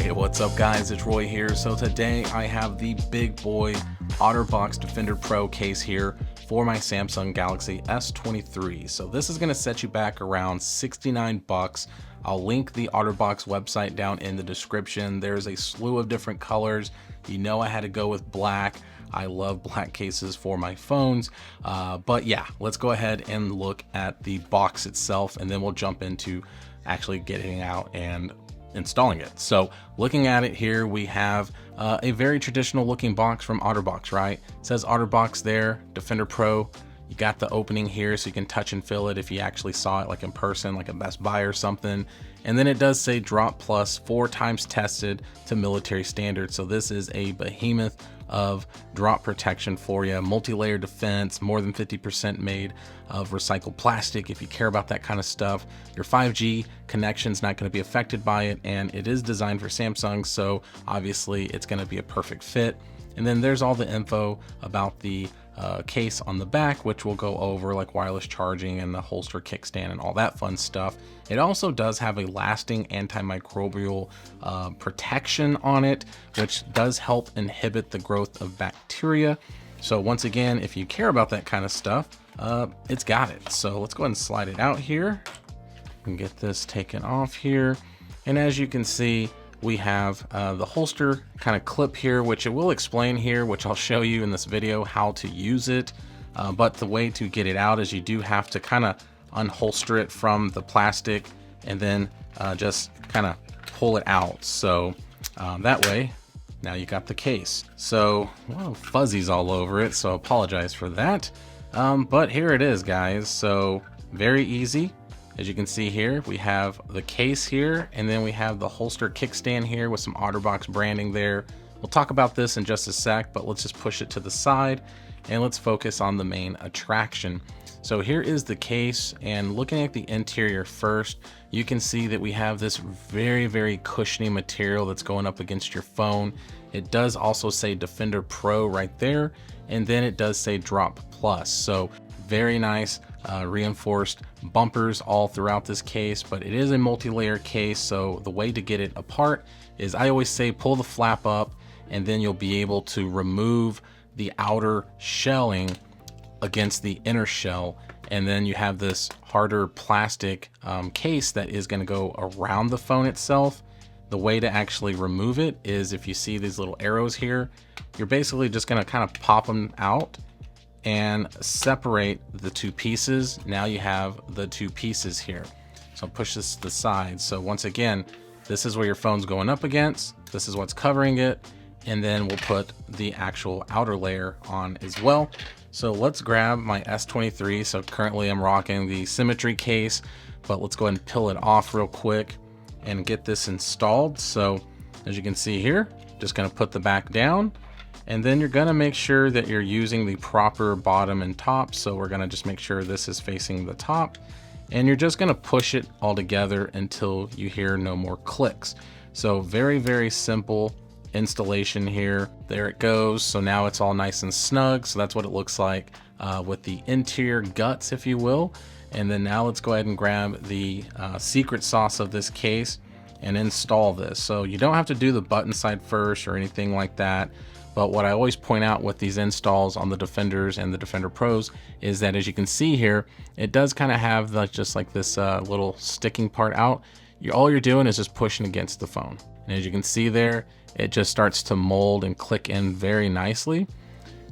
Hey, what's up guys, it's Roy here. So today I have the big boy OtterBox Defender Pro case here for my Samsung Galaxy S23. So this is going to set you back around 69 bucks. I'll link the OtterBox website down in the description. There's a slew of different colors. You know I had to go with black. I love black cases for my phones. But yeah, let's go ahead and look at the box itself, and then we'll jump into actually getting out and installing it. So looking at it here, we have a very traditional looking box from OtterBox, right? It says OtterBox there, Defender Pro. You got the opening here so you can touch and feel it if you actually saw it like in person, like a Best Buy or something. And then it does say Drop Plus, 4 times tested to military standards. So this is a behemoth of drop protection for you, multi-layer defense, more than 50% made of recycled plastic. If you care about that kind of stuff, your 5G connection's not going to be affected by it, and it is designed for Samsung, so obviously it's going to be a perfect fit. And then there's all the info about the case on the back, which we'll go over, like wireless charging and the holster kickstand and all that fun stuff. It also does have a lasting antimicrobial protection on it, which does help inhibit the growth of bacteria. So once again, if you care about that kind of stuff, it's got it. So let's go ahead and slide it out here and get this taken off here. And as you can see, we have the holster kind of clip here, which it will explain here, which I'll show you in this video how to use it. But the way to get it out is you do have to kind of unholster it from the plastic and then just kind of pull it out. So that way, now you got the case. So, well, fuzzies all over it, so I apologize for that. But here it is, guys. So very easy. As you can see here, we have the case here, and then we have the holster kickstand here with some OtterBox branding there. We'll talk about this in just a sec, but let's just push it to the side and let's focus on the main attraction. So here is the case, and looking at the interior first, you can see that we have this very, very cushiony material that's going up against your phone. It does also say Defender Pro right there, and then it does say Drop Plus. So very nice reinforced bumpers all throughout this case, but it is a multi-layer case. So the way to get it apart is, I always say, pull the flap up and then you'll be able to remove the outer shelling against the inner shell, and then you have this harder plastic case that is going to go around the phone itself. The way to actually remove it is, if you see these little arrows here, you're basically just going to kind of pop them out and separate the two pieces. Now you have the two pieces here. So push this to the side. So once again, this is where your phone's going up against, this is what's covering it, and then we'll put the actual outer layer on as well. So let's grab my S23. So currently I'm rocking the Symmetry case, but let's go ahead and peel it off real quick and get this installed. So as you can see here, just gonna put the back down, and then you're gonna make sure that you're using the proper bottom and top. So we're gonna just make sure this is facing the top, and you're just gonna push it all together until you hear no more clicks. So very, very simple installation here. There it goes. So now it's all nice and snug. So that's what it looks like with the interior guts, if you will. And then now let's go ahead and grab the secret sauce of this case and install this. So you don't have to do the button side first or anything like that. But what I always point out with these installs on the Defenders and the Defender Pros is that, as you can see here, it does kind of have just like this little sticking part out. All you're doing is just pushing against the phone. And as you can see there, it just starts to mold and click in very nicely.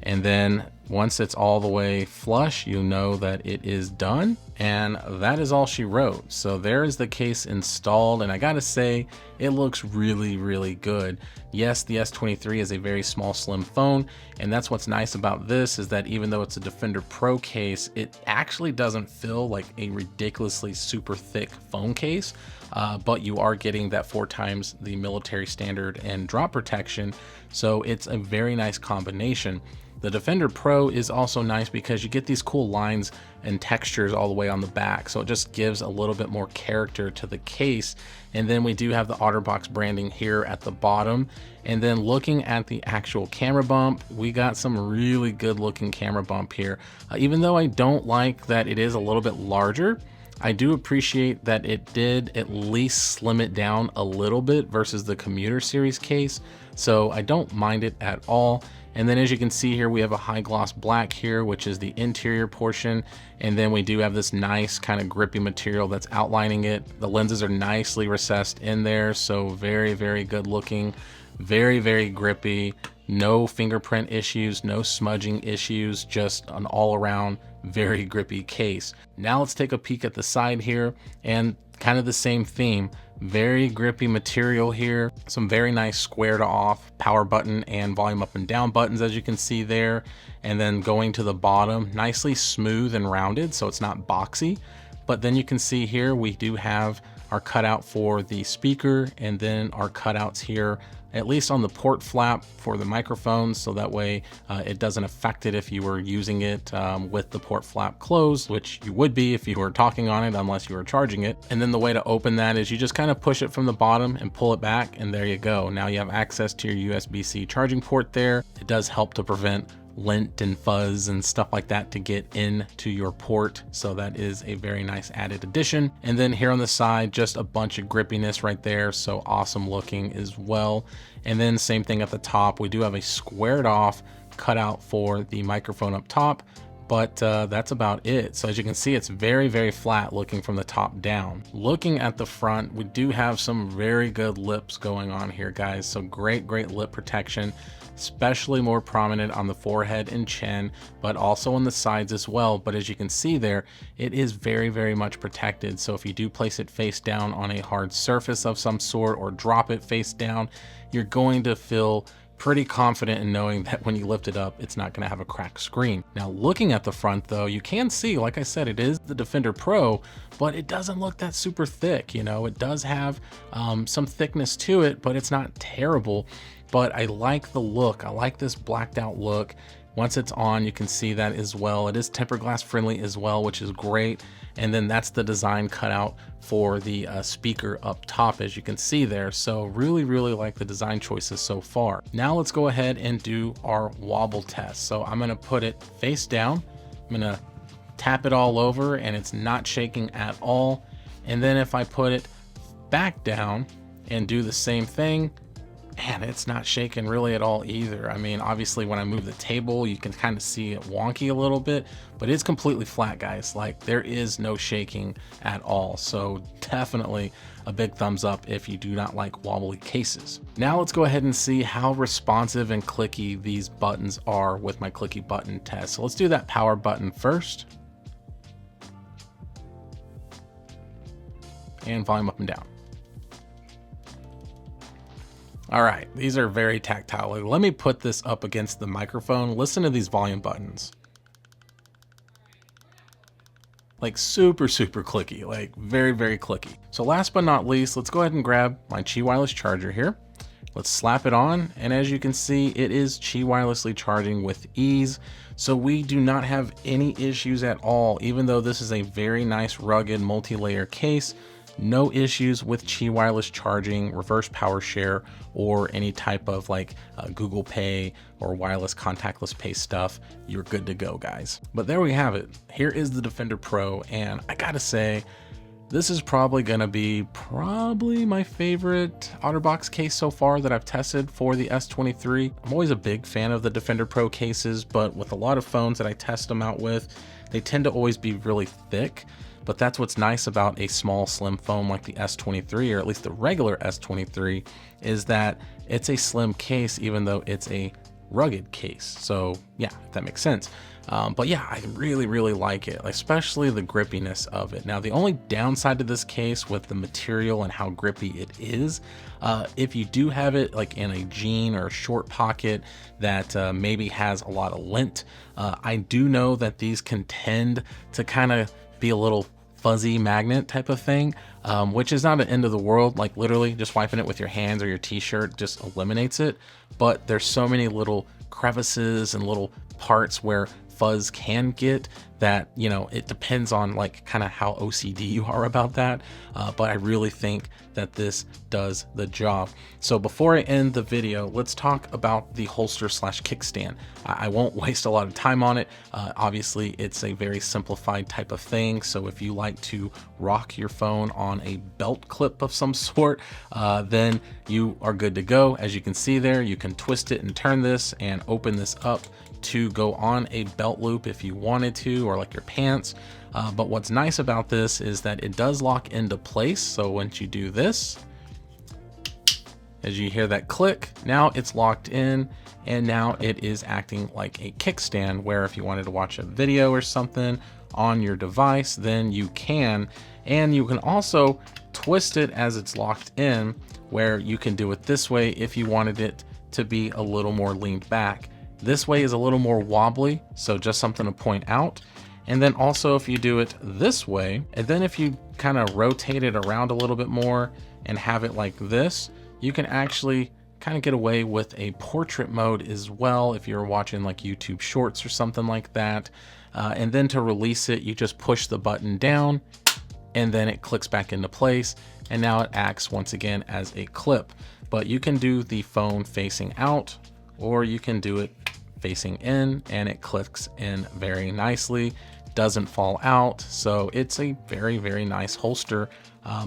And then once it's all the way flush, you know that it is done. And that is all she wrote. So there is the case installed, and I gotta say, it looks really, really good. Yes, the S23 is a very small, slim phone, and that's what's nice about this, is that even though it's a Defender Pro case, it actually doesn't feel like a ridiculously super thick phone case, but you are getting that 4 times the military standard and drop protection. So it's a very nice combination. The Defender Pro is also nice because you get these cool lines and textures all the way on the back, so it just gives a little bit more character to the case. And then we do have the OtterBox branding here at the bottom. And then looking at the actual camera bump, we got some really good looking camera bump here. Even though I don't like that it is a little bit larger, I do appreciate that it did at least slim it down a little bit versus the Commuter Series case, so I don't mind it at all. And then as you can see here, we have a high gloss black here, which is the interior portion. And then we do have this nice kind of grippy material that's outlining it. The lenses are nicely recessed in there, so very, very good looking, very, very grippy. No fingerprint issues, no smudging issues, just an all around very grippy case. Now let's take a peek at the side here, and kind of the same theme. Very grippy material here. Some very nice squared off power button and volume up and down buttons, as you can see there. And then going to the bottom, nicely smooth and rounded, so it's not boxy. But then you can see here, we do have our cutout for the speaker, and then our cutouts here, at least on the port flap for the microphone, so that way it doesn't affect it if you were using it with the port flap closed, which you would be if you were talking on it, unless you were charging it. And then the way to open that is you just kind of push it from the bottom and pull it back, and there you go. Now you have access to your USB-C charging port there. It does help to prevent lint and fuzz and stuff like that to get into your port, so that is a very nice added addition. And then here on the side, just a bunch of grippiness right there, so awesome looking as well. And then same thing at the top, we do have a squared off cutout for the microphone up top, but that's about it. So as you can see, it's very, very flat looking from the top down. Looking at the front, we do have some very good lips going on here, guys. So great lip protection, especially more prominent on the forehead and chin, but also on the sides as well. But as you can see there, it is very, very much protected. So if you do place it face down on a hard surface of some sort or drop it face down, you're going to feel pretty confident in knowing that when you lift it up, it's not going to have a cracked screen. Now looking at the front though, you can see, like I said, it is the Defender Pro, but it doesn't look that super thick. You know, it does have some thickness to it, but it's not terrible. But I like the look. I like this blacked out look. Once it's on, you can see that as well. It is tempered glass friendly as well, which is great. And then that's the design cutout for the speaker up top, as you can see there. So really, really like the design choices so far. Now let's go ahead and do our wobble test. So I'm gonna put it face down. I'm gonna tap it all over and it's not shaking at all. And then if I put it back down and do the same thing, man, it's not shaking really at all either. I mean, obviously when I move the table, you can kind of see it wonky a little bit, but it's completely flat, guys. Like, there is no shaking at all. So definitely a big thumbs up if you do not like wobbly cases. Now let's go ahead and see how responsive and clicky these buttons are with my clicky button test. So let's do that power button first. And volume up and down. All right, these are very tactile. Let me put this up against the microphone. Listen to these volume buttons. Like super, super clicky, like very, very clicky. So last but not least, let's go ahead and grab my Qi wireless charger here. Let's slap it on, and as you can see, it is Qi wirelessly charging with ease. So we do not have any issues at all, even though this is a very nice rugged multi-layer case. No issues with Qi wireless charging, reverse power share, or any type of like Google Pay or wireless contactless pay stuff. You're good to go, guys. But there we have it. Here is the Defender Pro, and I gotta say, this is probably gonna be my favorite OtterBox case so far that I've tested for the S23. I'm always a big fan of the Defender Pro cases, but with a lot of phones that I test them out with, they tend to always be really thick. But that's what's nice about a small slim phone like the S23, or at least the regular S23, is that it's a slim case even though it's a rugged case. So yeah, if that makes sense. But yeah, I really, really like it, especially the grippiness of it. Now, the only downside to this case with the material and how grippy it is, if you do have it like in a jean or a short pocket that maybe has a lot of lint, I do know that these can tend to kind of be a little fuzzy magnet type of thing, which is not an end of the world. Like literally just wiping it with your hands or your t-shirt just eliminates it. But there's so many little crevices and little parts where fuzz can get that, you know, it depends on like kind of how OCD you are about that. But I really think that this does the job. So before I end the video, let's talk about the holster slash kickstand. I won't waste a lot of time on it. Obviously it's a very simplified type of thing. So if you like to rock your phone on a belt clip of some sort, then you are good to go. As you can see there, you can twist it and turn this and open this up to go on a belt loop if you wanted to, or like your pants. But what's nice about this is that it does lock into place. So once you do this, as you hear that click, now it's locked in, and now it is acting like a kickstand, where if you wanted to watch a video or something on your device, then you can. And you can also twist it as it's locked in, where you can do it this way if you wanted it to be a little more leaned back. This way is a little more wobbly, so just something to point out. And then also if you do it this way, and then if you kind of rotate it around a little bit more and have it like this, you can actually kind of get away with a portrait mode as well if you're watching like YouTube Shorts or something like that. And then to release it, you just push the button down and then it clicks back into place. And now it acts once again as a clip. But you can do the phone facing out, or you can do it facing in, and it clicks in very nicely, doesn't fall out. So it's a very, very nice holster.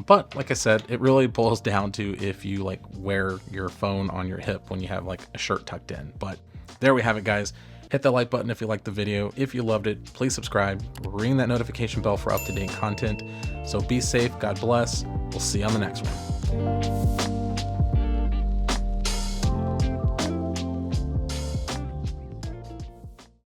But like I said, it really boils down to if you like wear your phone on your hip when you have like a shirt tucked in. But there we have it, guys. Hit that like button if you liked the video. If you loved it, please subscribe, ring that notification bell for up-to-date content. So be safe, God bless. We'll see you on the next one.